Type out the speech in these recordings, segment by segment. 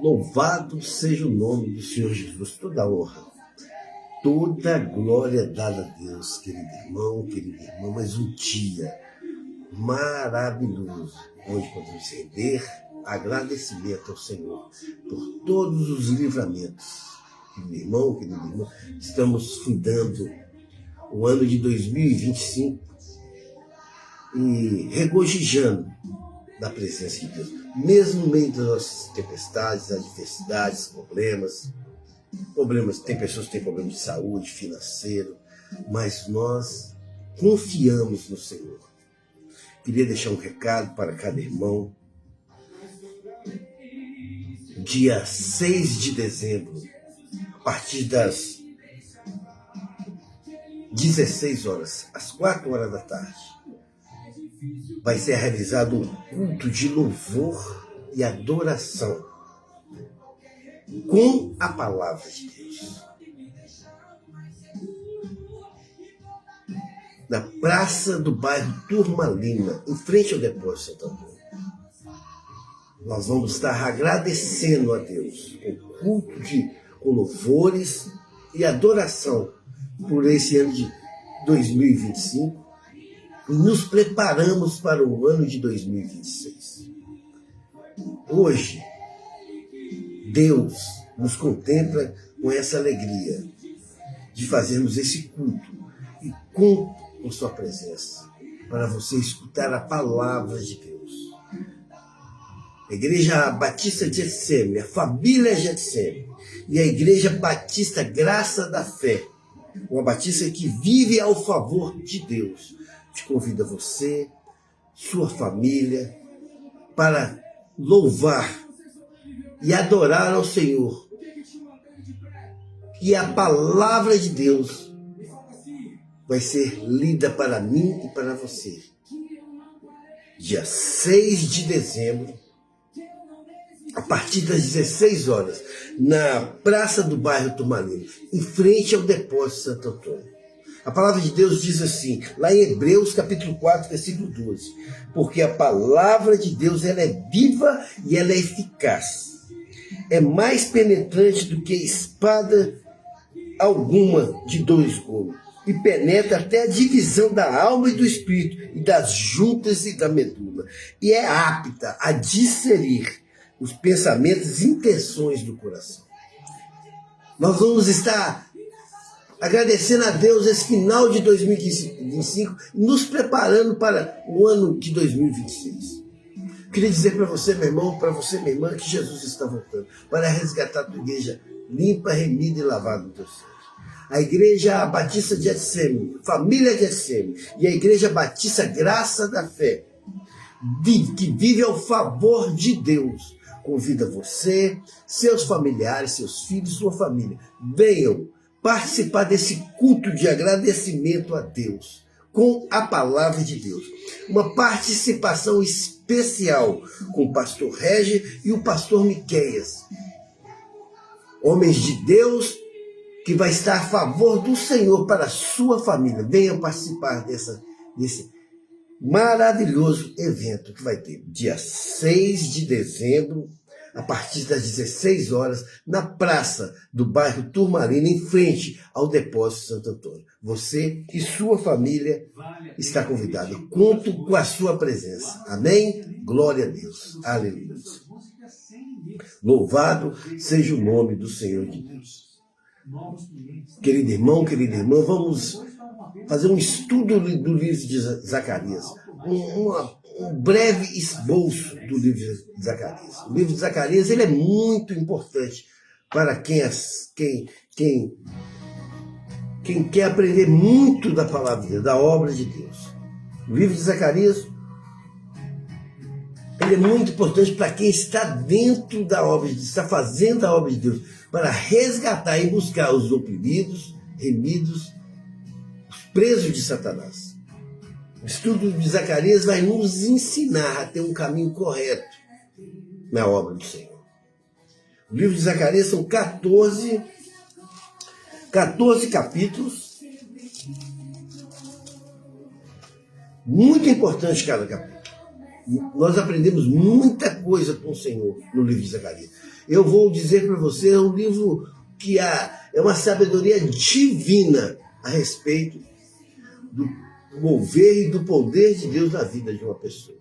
Louvado seja o nome do Senhor Jesus. Toda honra, toda glória dada a Deus, querido irmão, querida irmã. Mas um dia maravilhoso, onde podemos render agradecimento ao Senhor por todos os livramentos. Querido irmão, querida irmã, estamos findando o ano de 2025 e regozijando da presença de Deus, mesmo no meio das nossas tempestades, adversidades, problemas, tem pessoas que têm problemas de saúde, financeiro, mas nós confiamos no Senhor. Queria deixar um recado para cada irmão. Dia 6 de dezembro, a partir das 16 horas, às 4 horas da tarde, vai ser realizado um culto de louvor e adoração com a palavra de Deus. Na praça do bairro Turmalina, em frente ao depósito Santo Antônio. Nós vamos estar agradecendo a Deus com culto com louvores e adoração por esse ano de 2025 e nos preparamos para o ano de 2026. Hoje, Deus nos contempla com essa alegria de fazermos esse culto e com sua presença, para você escutar a palavra de Deus. A Igreja Batista de Getsêmani, a família Getsêmani e a Igreja Batista Graça da Fé, uma batista que vive ao favor de Deus, te convida você, sua família, para louvar e adorar ao Senhor. E a palavra de Deus vai ser lida para mim e para você. Dia 6 de dezembro, a partir das 16 horas, na praça do bairro Turmalina, em frente ao depósito Santo Antônio. A palavra de Deus diz assim, lá em Hebreus capítulo 4, versículo 12, porque a palavra de Deus ela é viva e ela é eficaz. É mais penetrante do que espada alguma de dois gumes, e penetra até a divisão da alma e do espírito, e das juntas e da medula, e é apta a discernir os pensamentos e intenções do coração. Nós vamos estar agradecendo a Deus esse final de 2025, nos preparando para o ano de 2026. Queria dizer para você, meu irmão, para você, minha irmã, que Jesus está voltando para resgatar a tua igreja limpa, remida e lavada no teu sangue. A Igreja Batista de Getsêmani, família Getsêmani, e a Igreja Batista Graça da Fé, que vive ao favor de Deus, convida você, seus familiares, seus filhos, sua família, venham participar desse culto de agradecimento a Deus, com a palavra de Deus. Uma participação especial com o pastor Regi e o pastor Miqueias, homens de Deus que vai estar a favor do Senhor para a sua família. Venham participar desse maravilhoso evento que vai ter dia 6 de dezembro, a partir das 16 horas, na praça do bairro Turmalina, em frente ao depósito Santo Antônio. Você e sua família está convidado. Conto com a sua presença. Amém? Glória a Deus. Aleluia. Louvado seja o nome do Senhor de Deus. Querido irmão, querida irmã, vamos fazer um estudo do livro de Zacarias. Um breve esboço do livro de Zacarias. O livro de Zacarias ele é muito importante para quem quer aprender muito da palavra de Deus, da obra de Deus. O livro de Zacarias ele é muito importante para quem está dentro da obra de Deus, está fazendo a obra de Deus, para resgatar e buscar os oprimidos, remidos, os presos de Satanás. O estudo de Zacarias vai nos ensinar a ter um caminho correto na obra do Senhor. O livro de Zacarias são 14 capítulos. Muito importante cada capítulo. Nós aprendemos muita coisa com o Senhor no livro de Zacarias. Eu vou dizer para você, é um livro que é uma sabedoria divina a respeito do mover e do poder de Deus na vida de uma pessoa.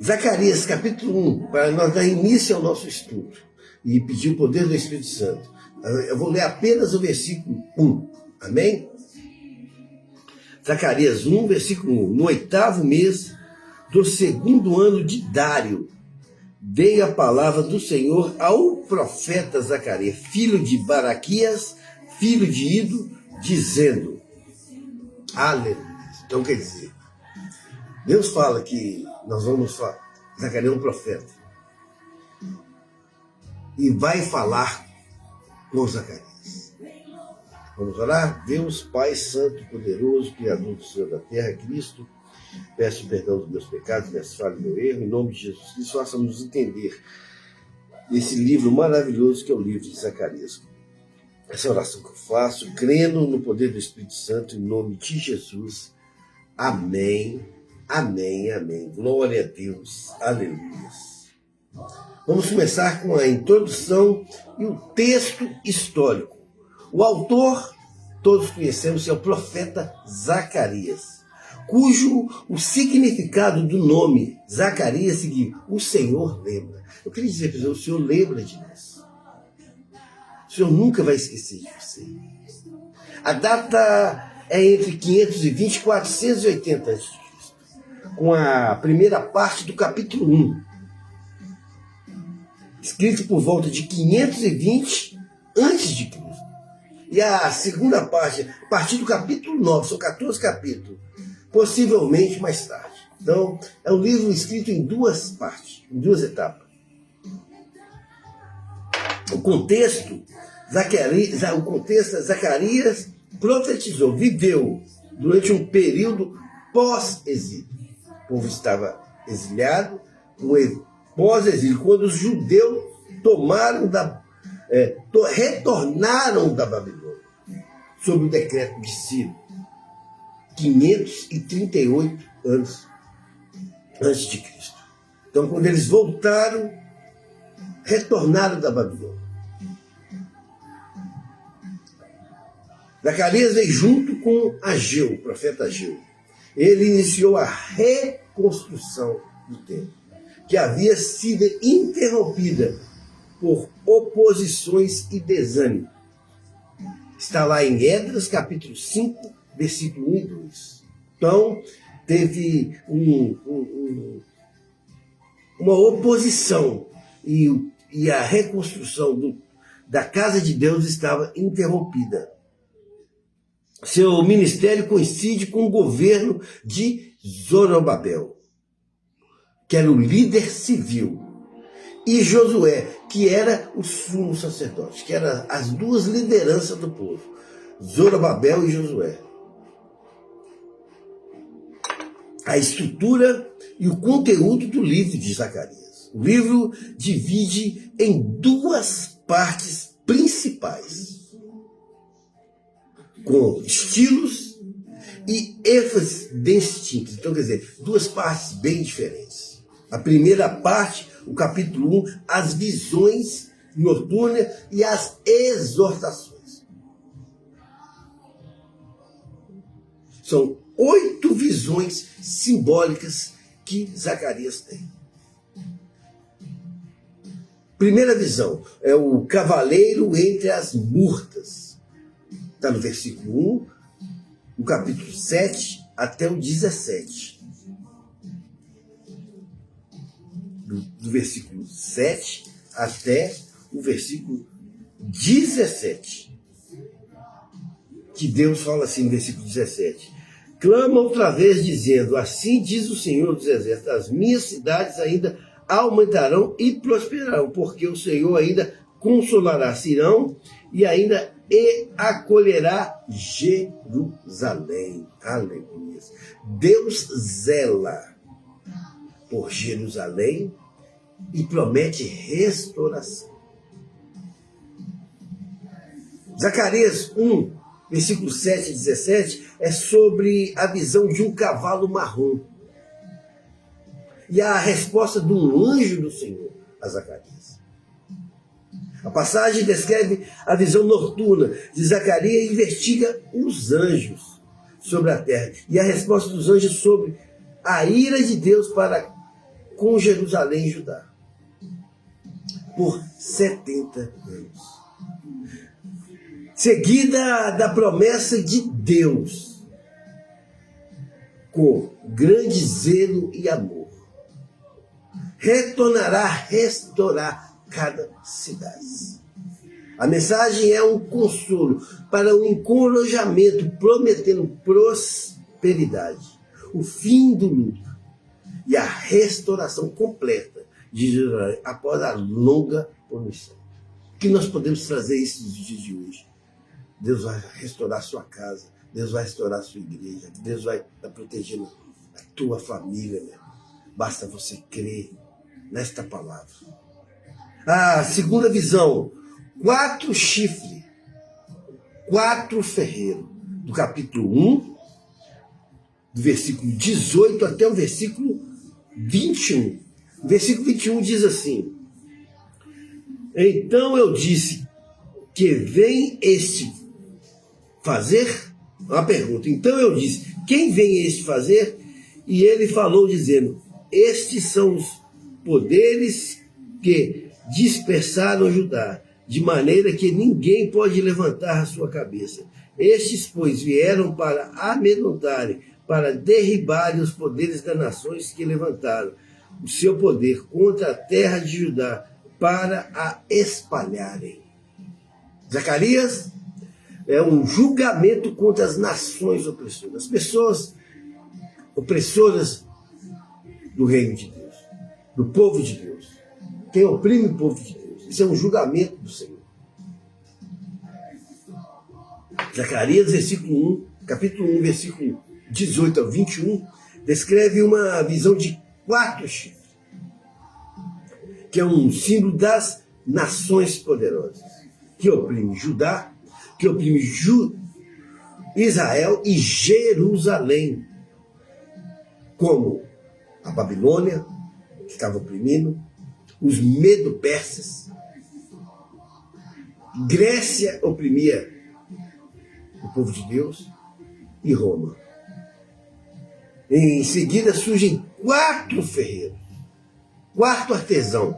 Zacarias, capítulo 1, para nós dar início ao nosso estudo e pedir o poder do Espírito Santo. Eu vou ler apenas o versículo 1. Amém? Zacarias 1, versículo 1. No 8º mês do 2º ano de Dário, veio a palavra do Senhor ao profeta Zacarias, filho de Baraquias, filho de Ido, dizendo: aleluia. Então quer dizer, Deus fala que nós vamos falar, Zacarias é um profeta, e vai falar com Zacarias. Vamos orar? Deus, Pai Santo, Poderoso, Criador do céu e da terra, Cristo, peço perdão dos meus pecados, minhas falhas, meu erro, em nome de Jesus Cristo, faça-nos entender esse livro maravilhoso que é o livro de Zacarias. Essa oração que eu faço, crendo no poder do Espírito Santo, em nome de Jesus. Amém, amém, amém. Glória a Deus, aleluia. Vamos começar com a introdução e o texto histórico. O autor, todos conhecemos, é o profeta Zacarias, cujo o significado do nome Zacarias significa o Senhor lembra. Eu queria dizer para você, o Senhor lembra de nós. O Senhor nunca vai esquecer de você. A data é entre 520 e 480 a.C., com a primeira parte do capítulo 1, escrito por volta de 520 a.C., e a segunda parte, a partir do capítulo 9, são 14 capítulos, possivelmente mais tarde. Então, é um livro escrito em duas partes, em duas etapas. O contexto, Zacarias profetizou, viveu durante um período pós-exílio. O povo estava exilhado, pós-exílio, quando os judeus retornaram da Babilônia, sob o decreto de Ciro, 538 anos antes de Cristo. Então, quando eles voltaram, retornaram da Babilônia. Zacarias veio junto com Ageu, o profeta Ageu. Ele iniciou a reconstrução do templo, que havia sido interrompida por oposições e desânimo. Está lá em Esdras, capítulo 5, versículo 1 e 2. Então, teve uma oposição e a reconstrução da casa de Deus estava interrompida. Seu ministério coincide com o governo de Zorobabel, que era o líder civil, e Josué, que era o sumo sacerdote, que eram as duas lideranças do povo, Zorobabel e Josué. A estrutura e o conteúdo do livro de Zacarias. O livro divide em duas partes principais, com estilos e ênfases bem distintas. Então, quer dizer, duas partes bem diferentes. A primeira parte, o capítulo 1, as visões noturnas e as exortações. São 8 visões simbólicas que Zacarias tem. Primeira visão é o cavaleiro entre as murtas. Está no versículo 1, no capítulo 7 até o 17. Do versículo 7 até o versículo 17. Que Deus fala assim no versículo 17. Clama outra vez dizendo, assim diz o Senhor dos Exércitos, as minhas cidades ainda aumentarão e prosperarão, porque o Senhor ainda consolará Sirão e ainda acolherá Jerusalém. Aleluia. Deus zela por Jerusalém e promete restauração. Zacarias 1 versículo 7 e 17, é sobre a visão de um cavalo marrom. E a resposta de um anjo do Senhor a Zacarias. A passagem descreve a visão noturna de Zacarias e investiga os anjos sobre a terra. E a resposta dos anjos sobre a ira de Deus para com Jerusalém e Judá. Por 70 anos. Seguida da promessa de Deus, com grande zelo e amor, retornará a restaurar cada cidade. A mensagem é um consolo para o encorajamento, prometendo prosperidade, o fim do luto e a restauração completa de Jerusalém após a longa omissão. Que nós podemos trazer isso nos dias de hoje. Deus vai restaurar a sua casa, Deus vai restaurar a sua igreja, Deus vai estar protegendo a tua família, meu irmão. Basta você crer nesta palavra. A segunda visão, 4 chifres, 4 ferreiros, do capítulo 1, do versículo 18 até o versículo 21. O versículo 21 diz assim: então eu disse que vem este fazer? Uma pergunta. Então eu disse, quem vem este fazer? E ele falou dizendo, estes são os poderes que dispersaram Judá, de maneira que ninguém pode levantar a sua cabeça. Estes, pois, vieram para amedrontarem, para derribarem os poderes das nações que levantaram o seu poder contra a terra de Judá, para a espalharem. Zacarias é um julgamento contra as nações opressoras, as pessoas opressoras do reino de Deus, do povo de Deus, quem oprime o povo de Deus. Isso é um julgamento do Senhor. Zacarias, capítulo 1, versículo 18 ao 21, descreve uma visão de 4 chifres, que é um símbolo das nações poderosas, que oprime Judá, que oprime Israel e Jerusalém, como a Babilônia, que estava oprimindo, os medo-persas, Grécia oprimia o povo de Deus e Roma. Em seguida surgem 4 ferreiros, 4 artesãos,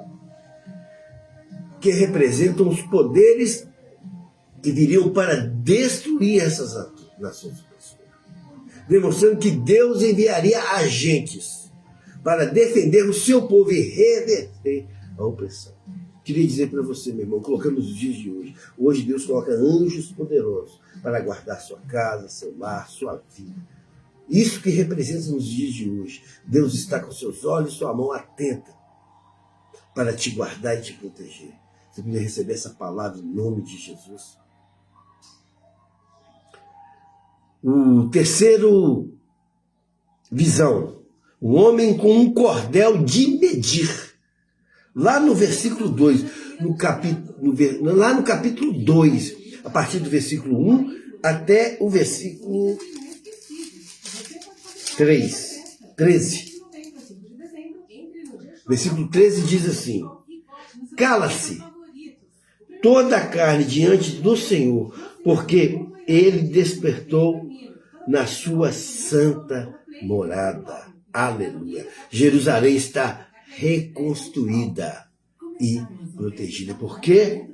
que representam os poderes que viriam para destruir essas nações opressoras, demonstrando que Deus enviaria agentes para defender o seu povo e reverter a opressão. Queria dizer para você, meu irmão, colocando nos dias de hoje, hoje Deus coloca anjos poderosos para guardar sua casa, seu lar, sua vida. Isso que representa nos dias de hoje. Deus está com seus olhos, sua mão atenta para te guardar e te proteger. Você precisa receber essa palavra em nome de Jesus. O terceiro visão, o homem com um cordel de medir. Lá no versículo 2, lá no capítulo 2, a partir do versículo 1 até o versículo 13. Versículo 13 diz assim: cala-se toda a carne diante do Senhor, porque ele despertou na sua santa morada. Aleluia. Jerusalém está reconstruída e protegida. Por quê?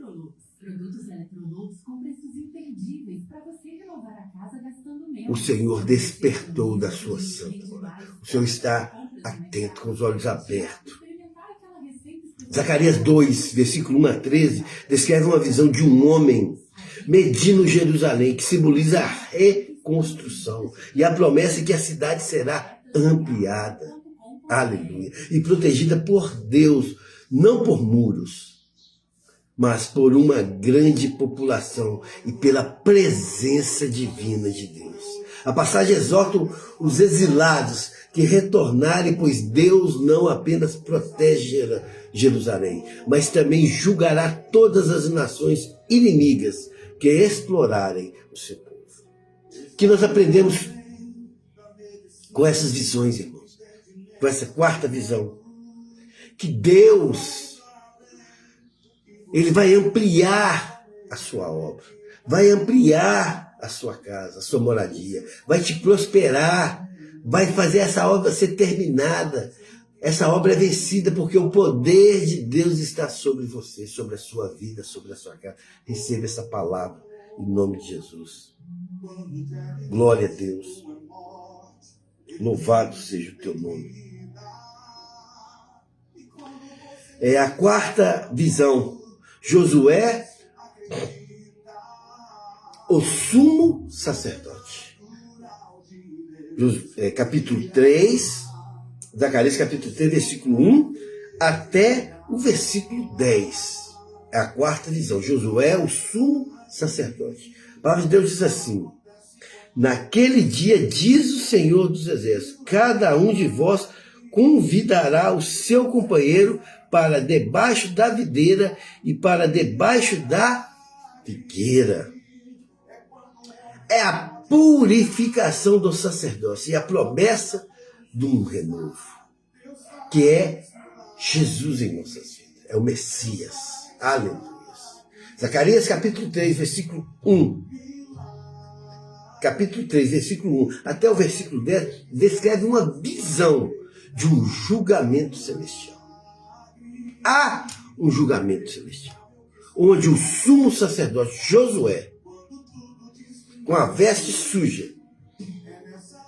O Senhor despertou da sua santa morada. O Senhor está atento, com os olhos abertos. Zacarias 2, versículo 1 a 13, descreve uma visão de um homem medindo Jerusalém, que simboliza a reconstrução e a promessa que a cidade será ampliada, aleluia, e protegida por Deus, não por muros, mas por uma grande população e pela presença divina de Deus. A passagem exorta os exilados que retornarem, pois Deus não apenas protege Jerusalém, mas também julgará todas as nações inimigas que explorarem o seu povo. que nós aprendemos com essas visões, irmãos? Com essa quarta visão. Que Deus, Ele vai ampliar a sua obra. Vai ampliar a sua casa, a sua moradia. Vai te prosperar. Vai fazer essa obra ser terminada. Essa obra é vencida porque o poder de Deus está sobre você, sobre a sua vida, sobre a sua casa. Receba essa palavra em nome de Jesus. Glória a Deus. Louvado seja o teu nome. É a quarta visão. Josué, o sumo sacerdote. Capítulo 3, Zacarias capítulo 3, versículo 1 até o versículo 10. É a quarta visão. Josué, o sumo sacerdote. A palavra de Deus diz assim: naquele dia, diz o Senhor dos Exércitos, cada um de vós convidará o seu companheiro para debaixo da videira e para debaixo da figueira. É a purificação do sacerdócio e a promessa de um renovo, que é Jesus em nossas vidas. É o Messias. Aleluia. Zacarias capítulo 3, versículo 1. Capítulo 3, versículo 1 até o versículo 10 descreve uma visão de um julgamento celestial. Há um julgamento celestial, onde o sumo sacerdote Josué, com a veste suja,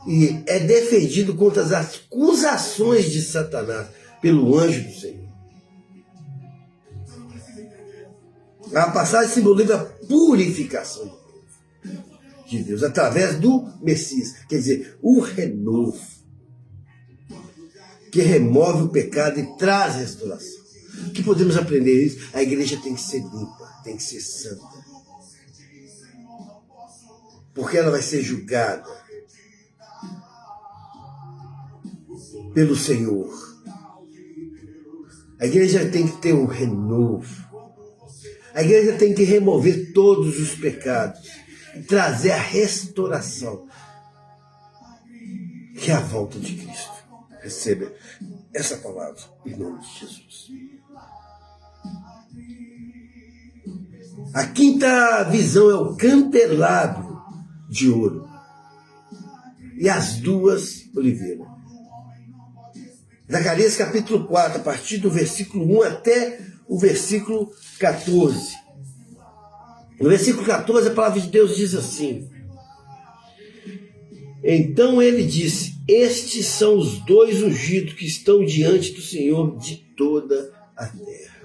e é defendido contra as acusações de Satanás pelo anjo do Senhor. A passagem simboliza a purificação do povo de Deus através do Messias, quer dizer, o renovo, que remove o pecado e traz restauração. O que podemos aprender isso? A igreja tem que ser limpa, tem que ser santa, porque ela vai ser julgada pelo Senhor. A igreja tem que ter um renovo. A igreja tem que remover todos os pecados e trazer a restauração, que é a volta de Cristo. Receba essa palavra em nome de Jesus. A quinta visão é o candelabro de ouro e as duas oliveiras. Zacarias capítulo 4, a partir do versículo 1 até o versículo 14. No versículo 14, a palavra de Deus diz assim: então ele disse: estes são os dois ungidos que estão diante do Senhor de toda a terra.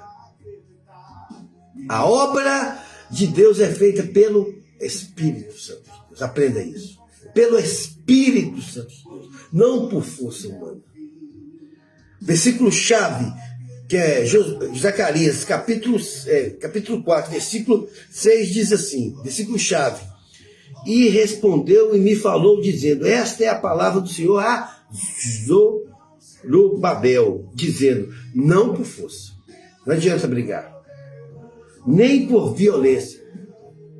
A obra de Deus é feita pelo Espírito Santo de Deus. Aprenda isso. Pelo Espírito Santo de Deus, não por força humana. Versículo-chave, que é Zacarias, capítulo 4, versículo 6, diz assim, versículo-chave: e respondeu e me falou, dizendo: esta é a palavra do Senhor a Zorobabel, dizendo: não por força, não adianta brigar, nem por violência,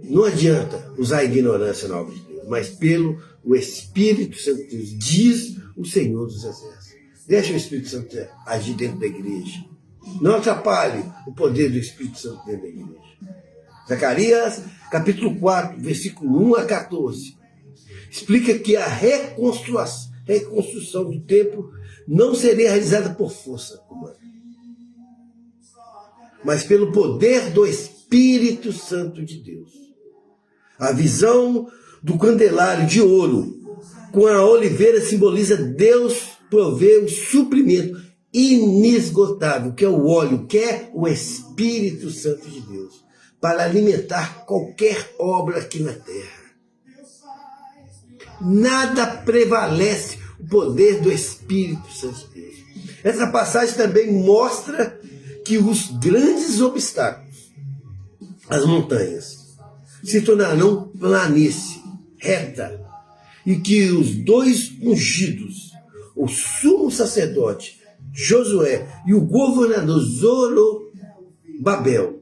não adianta usar a ignorância na obra de Deus, mas pelo o Espírito Santo de Deus, diz o Senhor dos Exércitos. Deixa o Espírito Santo agir dentro da igreja. Não atrapalhe o poder do Espírito Santo dentro da igreja. Zacarias, capítulo 4, versículo 1 a 14. Explica que a reconstrução do templo não seria realizada por força humana, mas pelo poder do Espírito Santo de Deus. A visão do candelário de ouro com a oliveira simboliza Deus prover o suprimento inesgotável, que é o óleo, que é o Espírito Santo de Deus, para alimentar qualquer obra aqui na terra. Nada prevalece o poder do Espírito Santo de Deus. Essa passagem também mostra que os grandes obstáculos, as montanhas, se tornarão planície, reta, e que os dois ungidos, o sumo sacerdote Josué e o governador Zorobabel,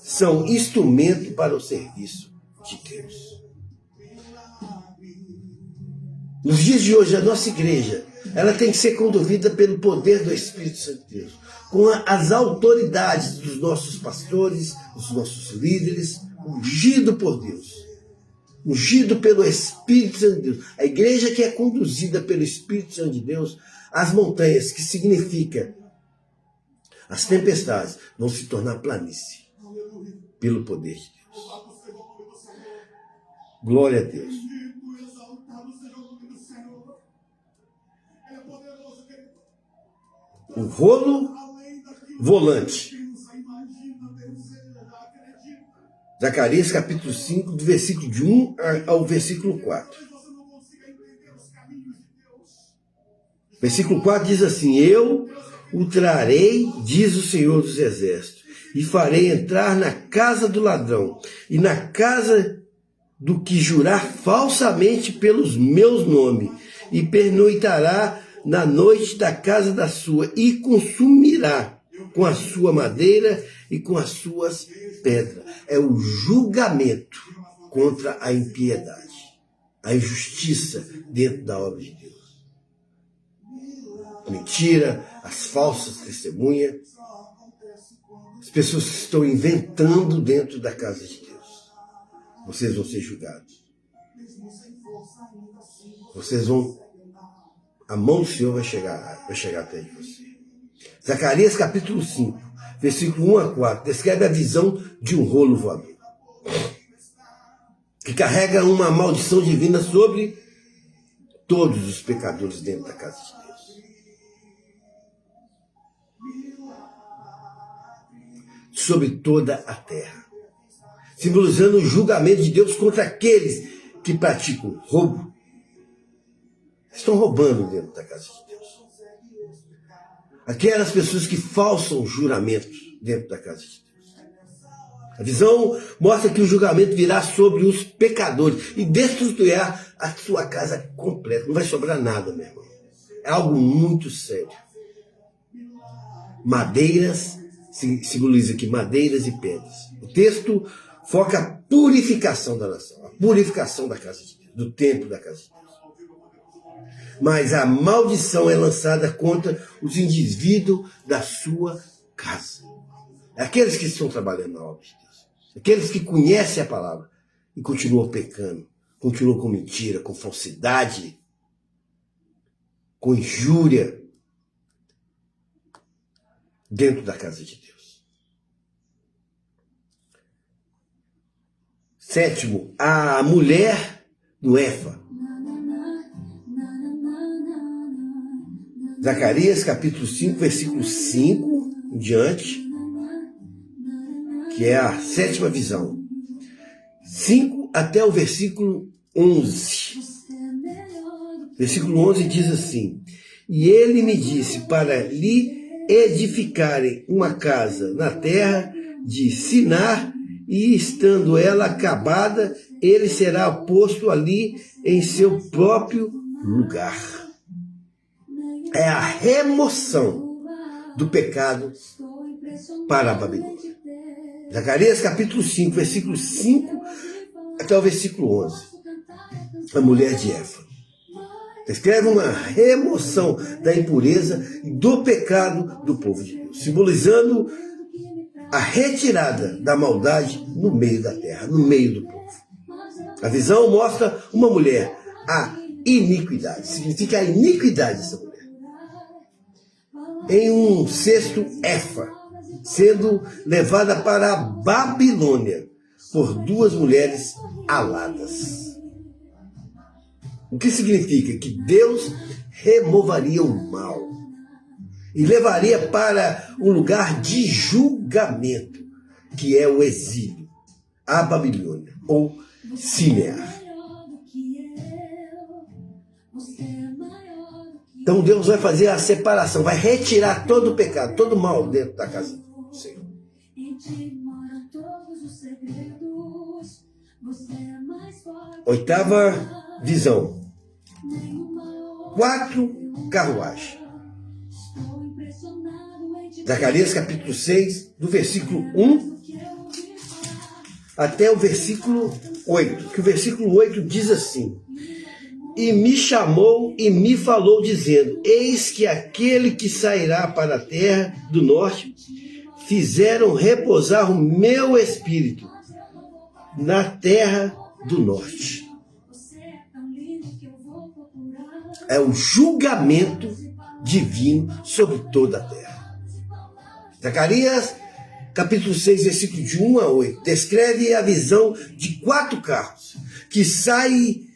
são instrumento para o serviço de Deus. Nos dias de hoje, a nossa igreja, ela tem que ser conduzida pelo poder do Espírito Santo de Deus, com as autoridades dos nossos pastores, dos nossos líderes, ungido por Deus, ungido pelo Espírito Santo de Deus. A igreja que é conduzida pelo Espírito Santo de Deus, as montanhas, que significa as tempestades, vão se tornar planície, pelo poder de Deus. Glória a Deus. O rolo volante. Zacarias capítulo 5, do versículo de 1 ao versículo 4. Versículo 4 diz assim: Eu o trarei, diz o Senhor dos Exércitos, e farei entrar na casa do ladrão, e na casa do que jurar falsamente pelos meus nomes, e pernoitará na noite da casa da sua, e consumirá com a sua madeira e com as suas pedras. É o julgamento contra a impiedade, a injustiça dentro da obra de Deus. A mentira, as falsas testemunhas, as pessoas que estão inventando dentro da casa de Deus. Vocês vão ser julgados. Vocês vão... A mão do Senhor vai chegar até de você. Zacarias capítulo 5, versículo 1 a 4, descreve a visão de um rolo voador, que carrega uma maldição divina sobre todos os pecadores dentro da casa de Deus. Sobre toda a terra. Simbolizando o julgamento de Deus contra aqueles que praticam roubo. Estão roubando dentro da casa de Deus. Aquelas pessoas que falsam juramentos dentro da casa de Deus. A visão mostra que o julgamento virá sobre os pecadores e destruirá a sua casa completa. Não vai sobrar nada, meu irmão. É algo muito sério. Madeiras, simboliza aqui madeiras e pedras. O texto foca a purificação da nação, a purificação da casa de Deus, do templo da casa de Deus. Mas a maldição é lançada contra os indivíduos da sua casa. Aqueles que estão trabalhando na obra de Deus. Aqueles que conhecem a palavra e continuam pecando. Continuam com mentira, com falsidade, com injúria dentro da casa de Deus. Sétimo, a mulher do Efa. Zacarias capítulo 5, versículo 5 em diante, que é a sétima visão. 5 até o versículo 11. Versículo 11 diz assim: E ele me disse para lhe edificarem uma casa na terra de Sinar, e estando ela acabada, ele será posto ali em seu próprio lugar. É a remoção do pecado para a Babilônia. Zacarias capítulo 5, versículo 5 até o versículo 11. A mulher de Efa. Descreve uma remoção da impureza e do pecado do povo de Deus, simbolizando a retirada da maldade no meio da terra, no meio do povo. A visão mostra uma mulher, a iniquidade, significa a iniquidade dessa mulher, em um cesto Efa, sendo levada para a Babilônia por duas mulheres aladas. O que significa? Que Deus removeria o mal e levaria para um lugar de julgamento, que é o exílio, a Babilônia, ou Sinear. Então Deus vai fazer a separação, vai retirar todo o pecado, todo o mal dentro da casa do Senhor. Oitava visão. 4 carruagens. Zacarias capítulo 6, do versículo 1 até o versículo 8. Que o versículo 8 diz assim: e me chamou e me falou, dizendo: eis que aquele que sairá para a terra do norte fizeram repousar o meu espírito na terra do norte. É o julgamento divino sobre toda a terra. Zacarias, capítulo 6, versículo de 1 a 8, descreve a visão de 4 carros que saem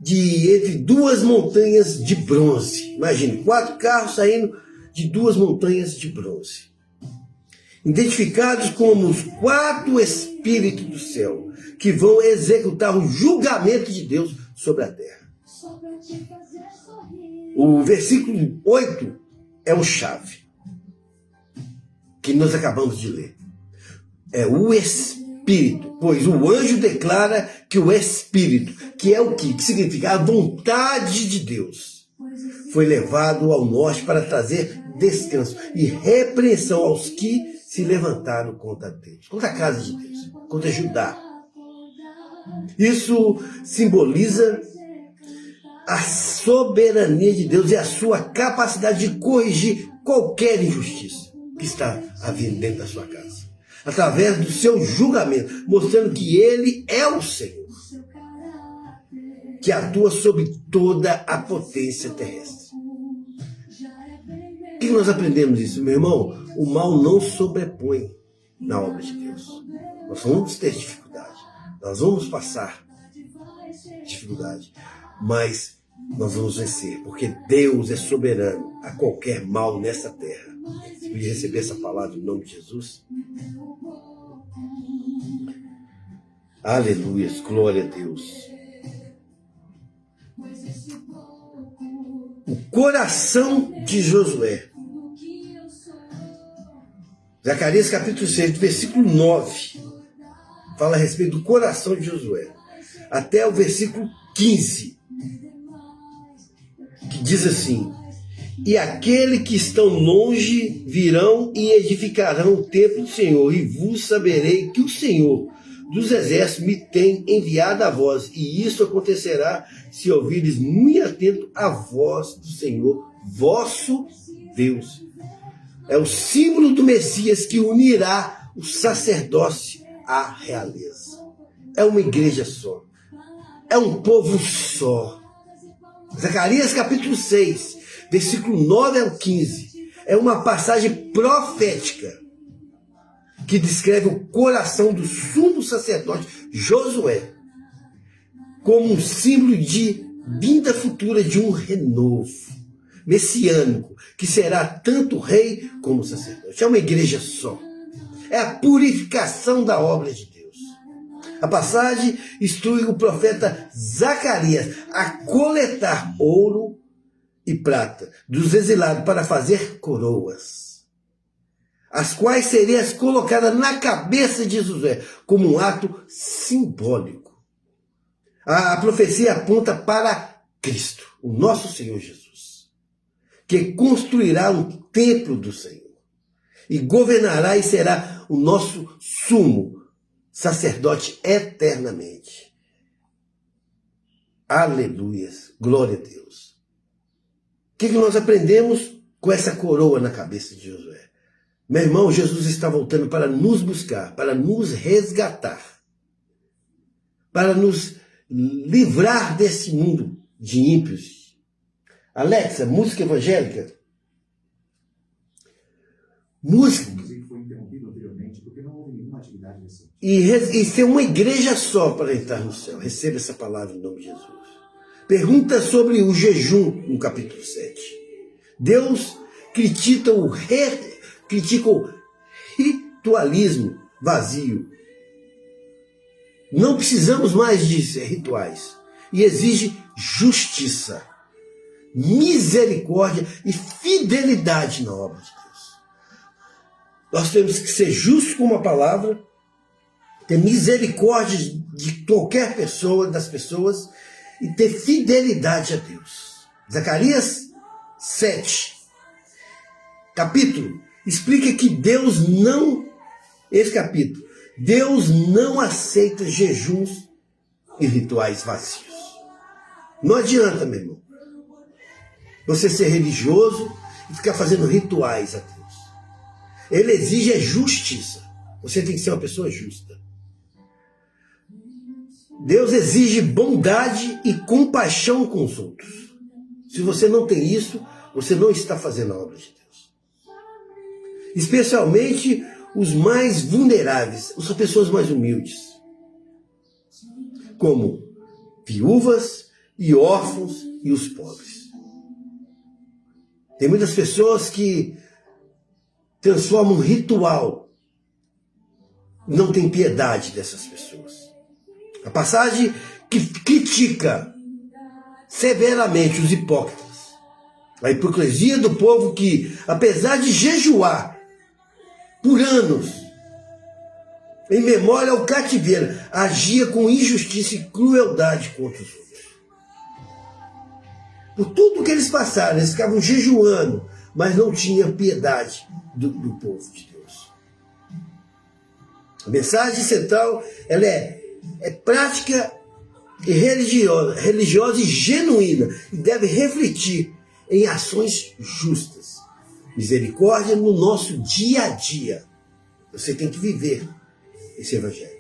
de entre 2 montanhas de bronze. Imagine, 4 carros saindo de 2 montanhas de bronze, identificados como os 4 espíritos do céu, que vão executar o julgamento de Deus sobre a terra. O versículo 8 é o chave que nós acabamos de ler. É o Espírito, pois o anjo declara que o Espírito, que é o que significa a vontade de Deus, foi levado ao norte para trazer descanso e repreensão aos que se levantaram contra Deus, contra a casa de Deus, contra Judá. Isso simboliza a soberania de Deus e a sua capacidade de corrigir qualquer injustiça que está havendo dentro da sua casa, através do seu julgamento, mostrando que Ele é o Senhor, que atua sobre toda a potência terrestre. O que nós aprendemos disso, meu irmão? O mal não sobrepõe na obra de Deus. Nós vamos ter dificuldade, nós vamos passar dificuldade, mas nós vamos vencer, porque Deus é soberano a qualquer mal nessa terra. Você podia receber essa palavra em nome de Jesus? Aleluia, glória a Deus. O coração de Josué. Zacarias capítulo 6, versículo 9, fala a respeito do coração de Josué, até o versículo 15, que diz assim: e aquele que estão longe virão e edificarão o templo do Senhor, e vos saberei que o Senhor dos exércitos me tem enviado a vós, e isso acontecerá se ouvires muito atento a voz do Senhor, vosso Deus. É o símbolo do Messias que unirá o sacerdócio à realeza. É uma igreja só. É um povo só. Zacarias capítulo 6, versículo 9 ao 15, é uma passagem profética que descreve o coração do sumo sacerdote Josué como um símbolo de vinda futura de um renovo messiânico, que será tanto rei como sacerdote. É uma igreja só. É a purificação da obra de Deus. A passagem instrui o profeta Zacarias a coletar ouro e prata dos exilados para fazer coroas, as quais seriam colocadas na cabeça de Josué como um ato simbólico. A profecia aponta para Cristo, o nosso Senhor Jesus, que construirá um templo do Senhor e governará e será o nosso sumo sacerdote eternamente. Aleluias, glória a Deus. O que nós aprendemos com essa coroa na cabeça de Josué? Meu irmão, Jesus está voltando para nos buscar, para nos resgatar, para nos livrar desse mundo de ímpios. Alexa, música evangélica. Música. E ser uma igreja só para entrar no céu. Receba essa palavra em nome de Jesus. Pergunta sobre o jejum no capítulo 7. Deus critica o ritualismo vazio. Não precisamos mais de rituais. E exige justiça, misericórdia e fidelidade na obra de Deus. Nós temos que ser justos com uma palavra, ter misericórdia de qualquer pessoa, das pessoas, e ter fidelidade a Deus. Zacarias 7, capítulo, explica que Deus não aceita jejuns e rituais vazios. Não adianta, meu irmão, você ser religioso e ficar fazendo rituais a Deus. Ele exige a justiça. Você tem que ser uma pessoa justa. Deus exige bondade e compaixão com os outros. Se você não tem isso, você não está fazendo a obra de Deus. Especialmente os mais vulneráveis, as pessoas mais humildes, como viúvas e órfãos e os pobres. Tem muitas pessoas que transformam um ritual, não tem piedade dessas pessoas. A passagem que critica severamente os hipócritas, a hipocrisia do povo que, apesar de jejuar por anos, em memória ao cativeiro, agia com injustiça e crueldade contra os outros. Por tudo que eles passaram, eles ficavam jejuando, mas não tinham piedade do povo de Deus. A mensagem central, ela é prática e religiosa e genuína, e deve refletir em ações justas. Misericórdia no nosso dia a dia. Você tem que viver esse evangelho.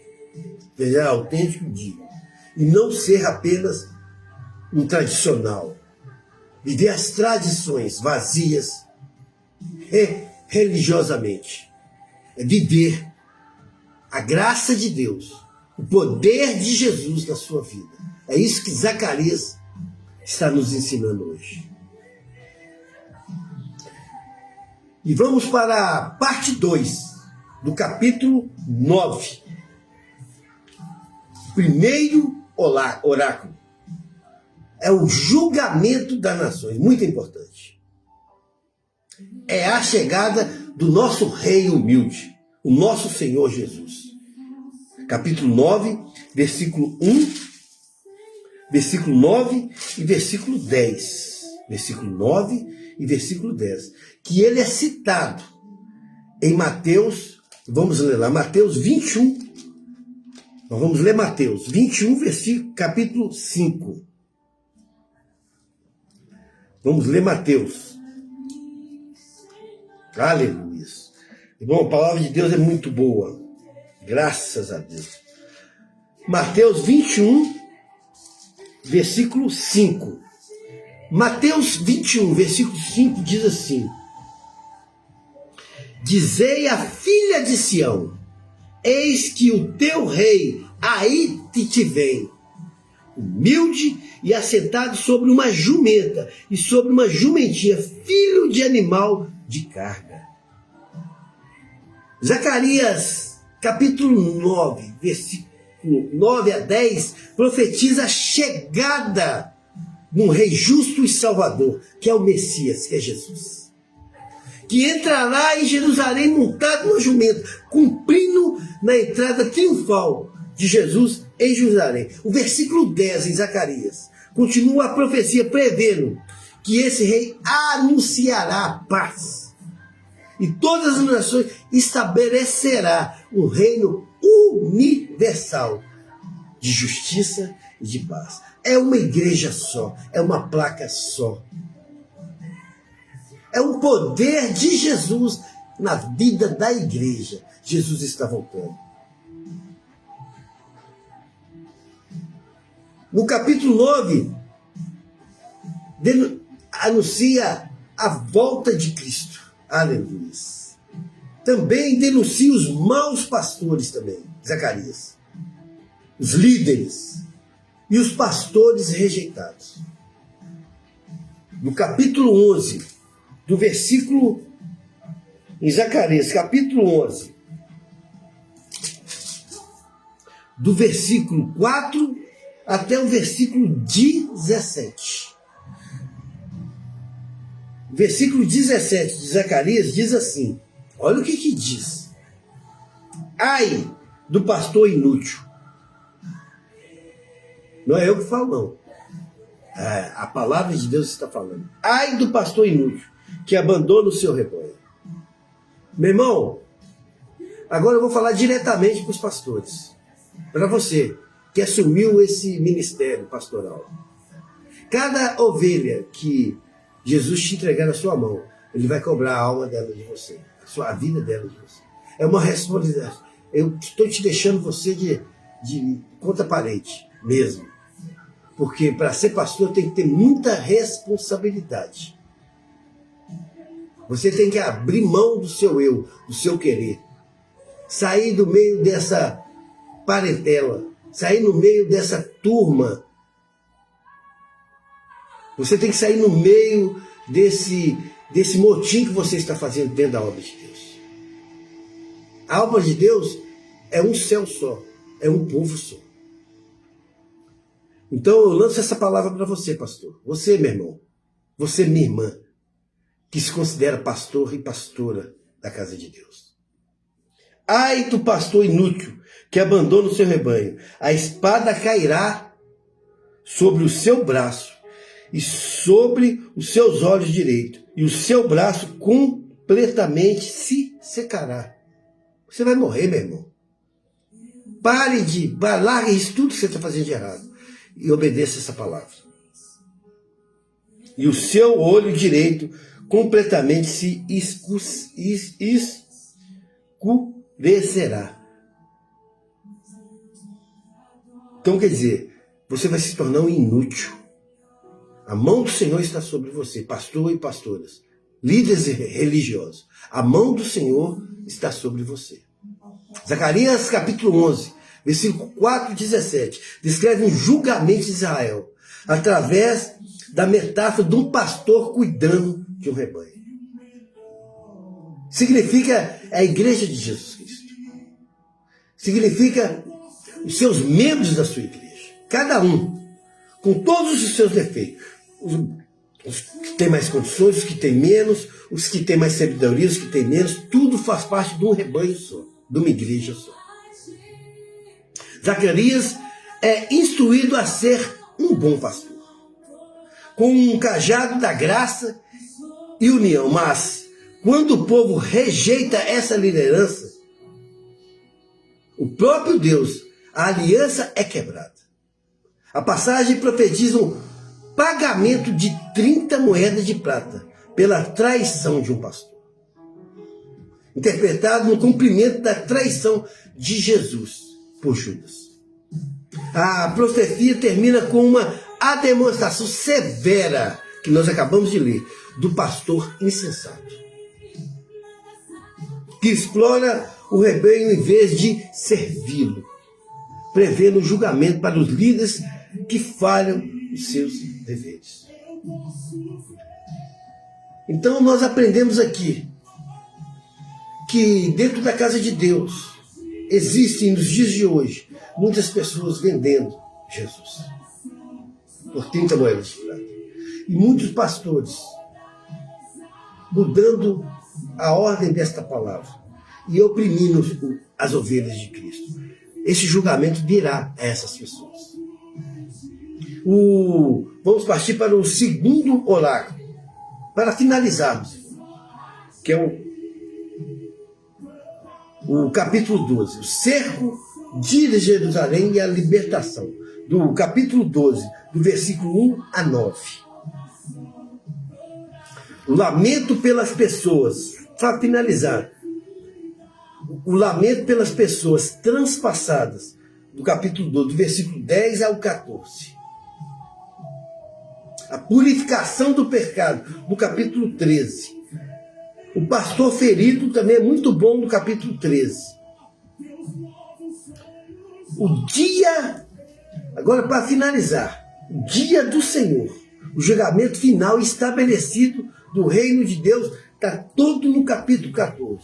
Evangelho autêntico e não ser apenas um tradicional. Viver as tradições vazias religiosamente. É viver a graça de Deus, o poder de Jesus na sua vida. É isso que Zacarias está nos ensinando hoje. E vamos para a parte 2 do capítulo 9. Primeiro oráculo. É o julgamento das nações, muito importante. É a chegada do nosso Rei humilde, o nosso Senhor Jesus. Capítulo 9, versículo 1, versículo 9 e versículo 10. Versículo 9 e versículo 10. Que ele é citado em Mateus, vamos ler lá, Mateus 21. Nós vamos ler Mateus 21, capítulo 5. Vamos ler Mateus. Aleluia. Irmão, a palavra de Deus é muito boa. Graças a Deus. Mateus 21, versículo 5. Mateus 21, versículo 5 diz assim: Dizei à filha de Sião, eis que o teu rei aí te vem, humilde e assentado sobre uma jumenta e sobre uma jumentinha, filho de animal de carga. Zacarias, capítulo 9, versículo 9 a 10, profetiza a chegada de um rei justo e salvador, que é o Messias, que é Jesus, que entrará em Jerusalém montado no jumento, cumprindo na entrada triunfal de Jesus em Jerusalém. O versículo 10 em Zacarias continua a profecia prevendo que esse rei anunciará a paz, e todas as nações estabelecerá um reino universal de justiça e de paz. É uma igreja só, é uma placa só. É um poder de Jesus na vida da igreja. Jesus está voltando. No capítulo 9, anuncia a volta de Cristo. Aleluia. Também denuncia os maus pastores também, Zacarias. Os líderes e os pastores rejeitados. No capítulo 11, do versículo, em Zacarias, capítulo 11, do versículo 4 até o versículo 17. Versículo 17 de Zacarias diz assim, olha o que diz. Ai do pastor inútil. Não é eu que falo, não. A palavra de Deus está falando. Ai do pastor inútil, que abandona o seu rebanho. Meu irmão, agora eu vou falar diretamente para os pastores. Para você que assumiu esse ministério pastoral. Cada ovelha que Jesus te entregar na sua mão, ele vai cobrar a alma dela de você, a vida dela de você. É uma responsabilidade. Eu estou te deixando você de conta parede mesmo. Porque para ser pastor tem que ter muita responsabilidade. Você tem que abrir mão do seu eu, do seu querer. Sair do meio dessa parentela, sair no meio dessa turma. Você tem que sair no meio desse motim que você está fazendo dentro da obra de Deus. A obra de Deus é um céu só, é um povo só. Então eu lanço essa palavra para você, pastor. Você, meu irmão, você, minha irmã, que se considera pastor e pastora da casa de Deus. Ai do pastor inútil que abandona o seu rebanho. A espada cairá sobre o seu braço e sobre os seus olhos direitos, e o seu braço completamente se secará. Você vai morrer, meu irmão. Largue isso tudo que você está fazendo de errado e obedeça essa palavra. E o seu olho direito completamente se escurecerá. Então quer dizer, você vai se tornar um inútil. A mão do Senhor está sobre você, pastor e pastoras, líderes religiosos. A mão do Senhor está sobre você. Zacarias capítulo 11, versículo 4 e 17, descreve um julgamento de Israel, através da metáfora de um pastor cuidando de um rebanho. Significa a igreja de Jesus Cristo. Significa os seus membros da sua igreja. Cada um, com todos os seus defeitos. Os que têm mais condições, os que têm menos, os que têm mais sabedoria, os que têm menos, tudo faz parte de um rebanho só, de uma igreja só. Zacarias é instruído a ser um bom pastor, com um cajado da graça e união. Mas, quando o povo rejeita essa liderança, o próprio Deus, a aliança é quebrada. A passagem profetiza um pagamento de 30 moedas de prata pela traição de um pastor. Interpretado no cumprimento da traição de Jesus por Judas. A profecia termina com uma demonstração severa, que nós acabamos de ler, do pastor insensato, que explora o rebanho em vez de servi-lo, prevendo o julgamento para os líderes que falham os seus deveres. Então nós aprendemos aqui que dentro da casa de Deus existem nos dias de hoje muitas pessoas vendendo Jesus por 30 moedas de prata. E muitos pastores mudando a ordem desta palavra e oprimindo as ovelhas de Cristo. Esse julgamento virá a essas pessoas. Vamos partir para o segundo oráculo, para finalizarmos, que é o capítulo 12, o cerco de Jerusalém e a libertação, do capítulo 12, do versículo 1 a 9. O lamento pelas pessoas, para finalizar, o lamento pelas pessoas transpassadas, do capítulo 12, do versículo 10 ao 14. A purificação do pecado, do capítulo 13. O pastor ferido também é muito bom, no capítulo 13. O dia, agora para finalizar, o dia do Senhor, o julgamento final estabelecido do reino de Deus, está todo no capítulo 14.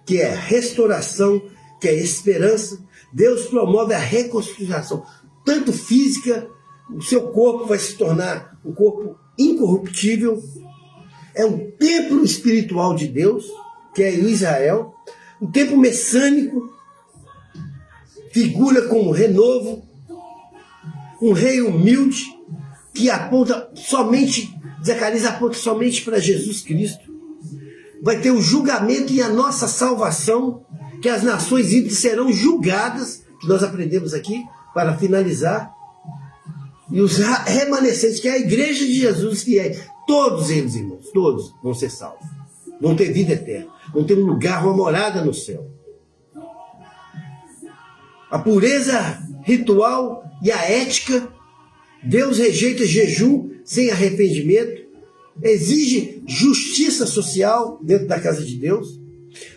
Que é restauração, que é esperança. Deus promove a reconstrução, tanto física, o seu corpo vai se tornar um corpo incorruptível. É um templo espiritual de Deus, que é o Israel. Um templo messiânico, figura como renovo. Um rei humilde, que aponta somente, Zacarias aponta somente para Jesus Cristo. Vai ter o julgamento e a nossa salvação, que as nações ímpias serão julgadas, que nós aprendemos aqui, para finalizar. E os remanescentes, que é a igreja de Jesus, que é todos eles, irmãos, todos vão ser salvos. Vão ter vida eterna. Vão ter um lugar, uma morada no céu. A pureza ritual e a ética, Deus rejeita jejum sem arrependimento, exige justiça social dentro da casa de Deus.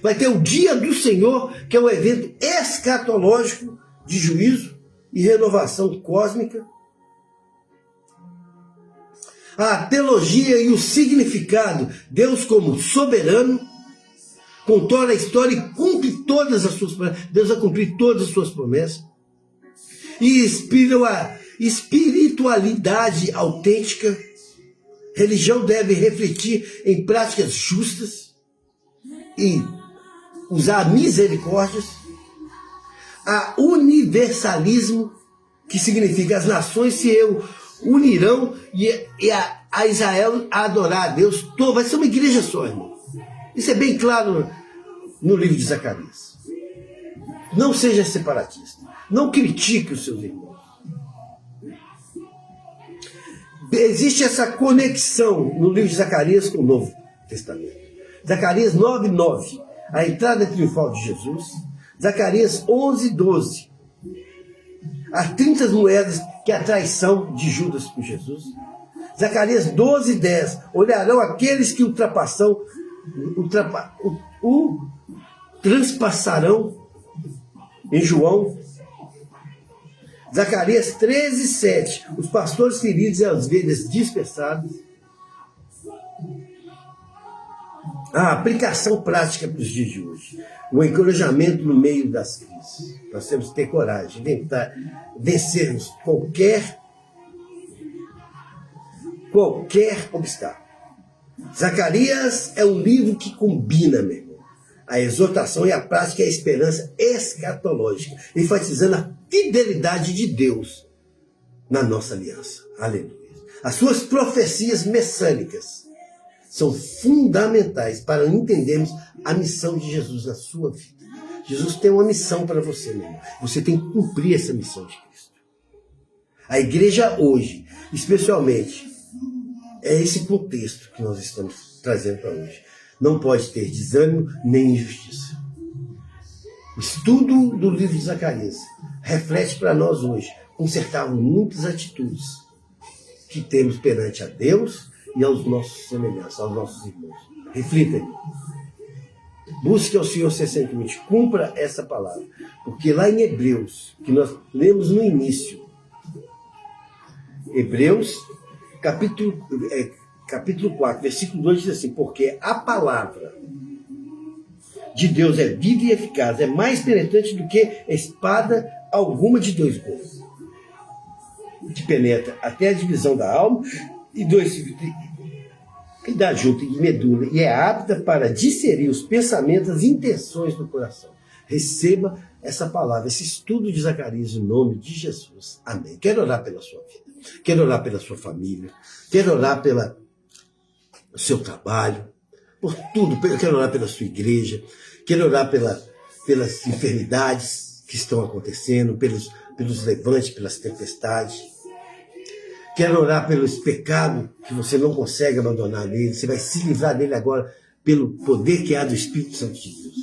Vai ter o dia do Senhor, que é um evento escatológico de juízo e renovação cósmica. A teologia e o significado, Deus como soberano, controla a história e cumpre todas as suas promessas. Deus vai cumprir todas as suas promessas. E a espiritualidade autêntica. Religião deve refletir em práticas justas e usar misericórdias. A universalismo, que significa as nações se unirão e a Israel a adorar a Deus. Vai ser uma igreja só, irmão. Isso é bem claro no livro de Zacarias. Não seja separatista. Não critique os seus irmãos. Existe essa conexão no livro de Zacarias com o Novo Testamento. Zacarias 9:9, a entrada triunfal de Jesus. Zacarias 11:12, as 30 moedas, que é a traição de Judas por Jesus. Zacarias 12:10, olharão aqueles que transpassarão, em João. Zacarias 13:7, os pastores feridos e as ovelhas dispersadas. A aplicação prática para os dias de hoje. O encorajamento no meio das crises. Nós temos que ter coragem de tentar vencermos qualquer obstáculo. Zacarias é um livro que combina, meu irmão, a exortação e a prática e a esperança escatológica, enfatizando a fidelidade de Deus na nossa aliança. Aleluia. As suas profecias messânicas são fundamentais para entendermos a missão de Jesus na sua vida. Jesus tem uma missão para você, meu irmão. Você tem que cumprir essa missão de Cristo. A igreja hoje, especialmente, é esse contexto que nós estamos trazendo para hoje. Não pode ter desânimo nem injustiça. O estudo do livro de Zacarias reflete para nós hoje consertarmos muitas atitudes que temos perante a Deus e aos nossos semelhantes, aos nossos irmãos. Reflita aí. Busque ao Senhor incessantemente, cumpra essa palavra. Porque lá em Hebreus, que nós lemos no início, Hebreus, capítulo 4, versículo 2 diz assim: porque a palavra de Deus é viva e eficaz, é mais penetrante do que espada alguma de dois gumes, que penetra até a divisão da alma e da junta e medula, e é apta para discernir os pensamentos, as intenções do coração. Receba essa palavra, esse estudo de Zacarias, em nome de Jesus. Amém. Quero orar pela sua vida, quero orar pela sua família, quero orar pelo seu trabalho, por tudo. Quero orar pela sua igreja, quero orar pelas enfermidades que estão acontecendo, pelos levantes, pelas tempestades. Quero orar pelos pecados que você não consegue abandonar nele. Você vai se livrar dele agora pelo poder que há do Espírito Santo de Deus.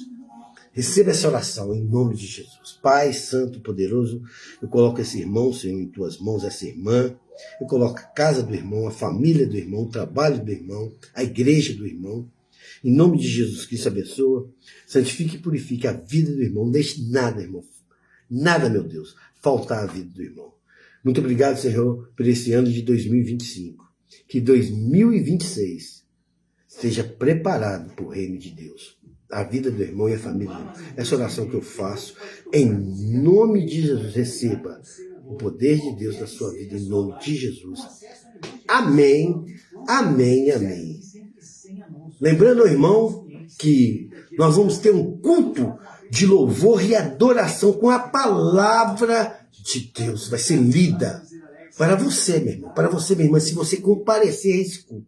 Receba essa oração em nome de Jesus. Pai Santo, poderoso, eu coloco esse irmão, Senhor, em tuas mãos, essa irmã. Eu coloco a casa do irmão, a família do irmão, o trabalho do irmão, a igreja do irmão. Em nome de Jesus Cristo, abençoa, santifique e purifique a vida do irmão. Não deixe nada, irmão, nada, meu Deus, faltar à vida do irmão. Muito obrigado, Senhor, por esse ano de 2025. Que 2026 esteja preparado para o reino de Deus. A vida do irmão e a família do irmão. Essa oração que eu faço, em nome de Jesus, receba o poder de Deus na sua vida, em nome de Jesus. Amém, amém, amém. Lembrando, irmão, que nós vamos ter um culto de louvor e adoração com a palavra de Deus. Vai ser lida para você, meu irmão, para você, minha irmã, se você comparecer a esse culto.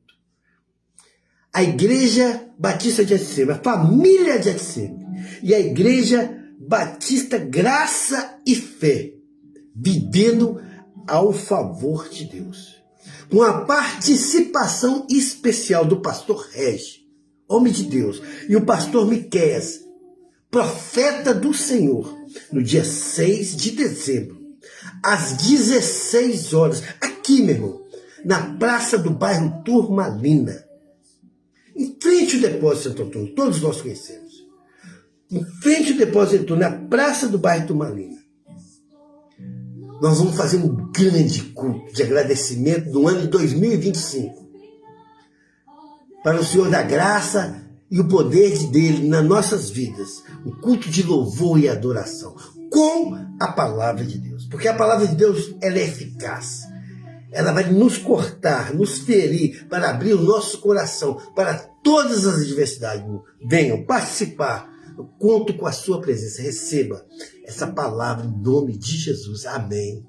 A Igreja Batista de Atseme, a família de Atseme e a Igreja Batista Graça e Fé, vivendo ao favor de Deus, com a participação especial do pastor Regi, homem de Deus, e o pastor Miqueias, profeta do Senhor, no dia 6 de dezembro, às 16 horas, aqui, meu irmão, na praça do bairro Turmalina, em frente ao depósito Santo Antônio, todos nós conhecemos. Em frente ao depósito Santo Antônio, na praça do bairro Turmalina. Nós vamos fazer um grande culto de agradecimento do ano de 2025. Para o Senhor da graça e o poder dele nas nossas vidas. Um culto de louvor e adoração. Com a palavra de Deus. Porque a palavra de Deus, ela é eficaz. Ela vai nos cortar, nos ferir, para abrir o nosso coração para todas as adversidades. Venham participar. Eu conto com a sua presença. Receba essa palavra em nome de Jesus. Amém.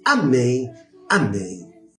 Amém. Amém.